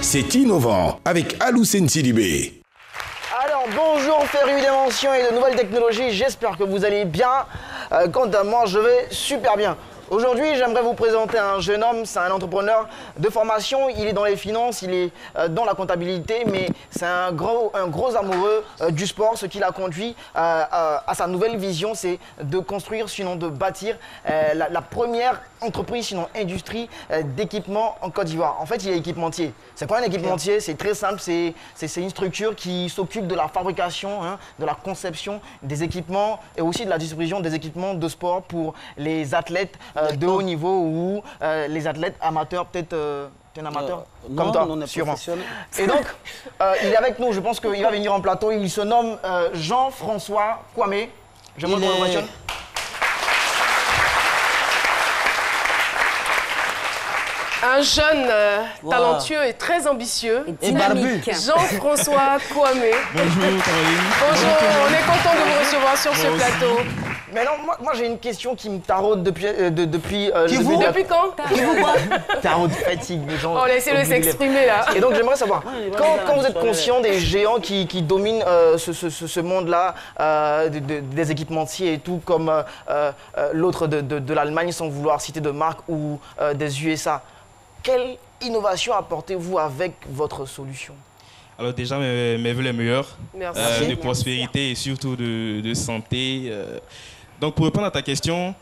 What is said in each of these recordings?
c'est innovant avec Aloussène Sidibé. Alors bonjour férus d'invention et de nouvelles technologies, j'espère que vous allez bien. Quant à moi, je vais super bien. Aujourd'hui, j'aimerais vous présenter un jeune homme, c'est un entrepreneur de formation, il est dans les finances, il est dans la comptabilité, mais c'est un gros amoureux du sport. Ce qui l'a conduit à sa nouvelle vision, c'est de construire, sinon de bâtir la première entreprise, sinon industrie d'équipement en Côte d'Ivoire. En fait, il est équipementier. C'est quoi un équipementier? C'est très simple, c'est une structure qui s'occupe de la fabrication, de la conception des équipements et aussi de la distribution des équipements de sport pour les athlètes de haut niveau ou les athlètes amateurs, peut-être un amateur comme toi, sûrement. Et donc, il est avec nous, je pense qu'il va venir en plateau, il se nomme Jean-François Kwame. J'aimerais qu'on le mentionne. Un jeune talentueux et très ambitieux. Et barbu. Jean-François Kwame. Bonjour Caroline. Bonjour, on est content de vous recevoir sur ce plateau. Mais non, moi j'ai une question qui me taraude depuis Depuis quand? Taraude fatigue, les gens. Oh, laissez-le s'exprimer là. Et donc j'aimerais savoir, quand vous êtes conscient des géants qui dominent ce monde-là, des équipementiers et tout, comme l'autre de l'Allemagne, sans vouloir citer de marque, ou des USA, quelle innovation apportez-vous avec votre solution? Alors déjà, mes vœux les meilleurs, Merci. de prospérité et surtout de santé. Donc pour répondre à ta question,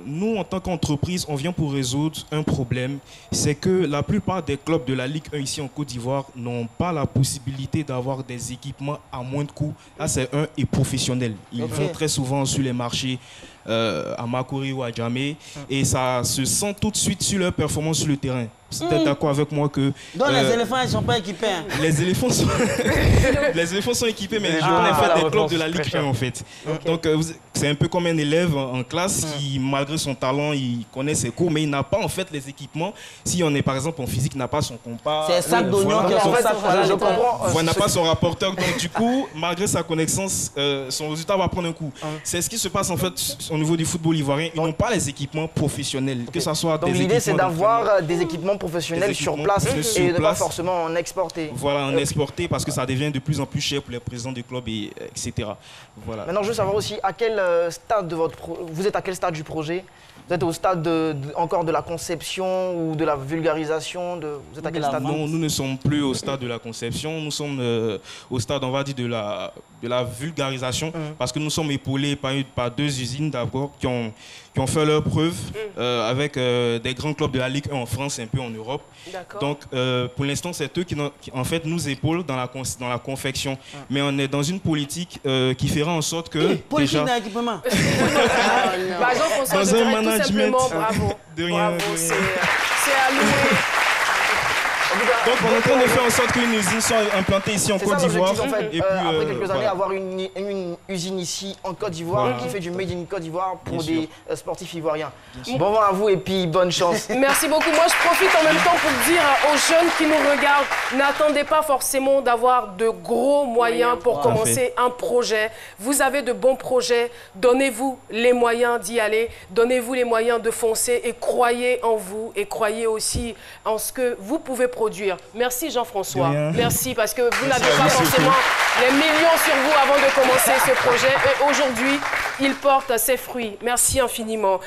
nous en tant qu'entreprise, on vient pour résoudre un problème. C'est que la plupart des clubs de la Ligue 1 ici en Côte d'Ivoire n'ont pas la possibilité d'avoir des équipements à moindre coût. Là c'est et professionnel. Ils vont très souvent sur les marchés à Makori ou à Djamé et ça se sent tout de suite sur leur performance sur le terrain. Vous êtes d'accord avec moi que... Donc les éléphants, ils ne sont pas équipés. Hein. Les éléphants sont... les éléphants sont équipés, mais je connais en fait des clubs de la Ligue 1 en fait. Donc c'est un peu comme un élève en classe qui, malgré son talent, il connaît ses cours, mais il n'a pas en fait les équipements. Si on est par exemple en physique, il n'a pas son compas. C'est sac d'oignon qui a son sac. Je comprends. Il n'a pas son rapporteur, donc du coup, malgré sa connaissance, son résultat va prendre un coup. C'est ce qui se passe en fait au niveau du football ivoirien. Ils n'ont pas les équipements professionnels, que ce soit des équipements... Donc l'idée c'est d'avoir des équipements professionnels sur place et de ne pas forcément en exporter. Voilà, en exporter parce que ça devient de plus en plus cher pour les présidents des clubs, etc. Voilà. Maintenant, je veux savoir aussi à quel stade de vous êtes à quel stade du projet? Vous êtes au stade encore de la conception ou de la vulgarisation Vous êtes à quel stade? Non, nous ne sommes plus au stade de la conception, nous sommes au stade, on va dire, de la vulgarisation, parce que nous sommes épaulés par deux usines d'abord qui ont fait leurs preuves avec des grands clubs de la Ligue 1 en France et un peu en Europe. Donc pour l'instant, c'est eux qui en fait nous épaulent dans la confection. Mais on est dans une politique qui fera en sorte que... Politique d'équipement. Jean-François, je dirais tout simplement bravo. De rien. Bravo, c'est à louer. Donc on est en train de faire en sorte qu'une usine soit implantée ici en Côte d'Ivoire. En fait, et puis, après quelques années, voilà. avoir une usine ici en Côte d'Ivoire qui fait du Made in Côte d'Ivoire pour des sportifs ivoiriens. Bon vent à vous et puis bonne chance. Merci beaucoup. Moi, je profite en même temps pour dire aux jeunes qui nous regardent, n'attendez pas forcément d'avoir de gros moyens pour commencer un projet. Vous avez de bons projets, donnez-vous les moyens d'y aller, donnez-vous les moyens de foncer et croyez en vous et croyez aussi en ce que vous pouvez produire. Merci Jean-François. Merci parce que vous n'aviez pas forcément les millions sur vous avant de commencer ce projet et aujourd'hui, il porte ses fruits. Merci infiniment.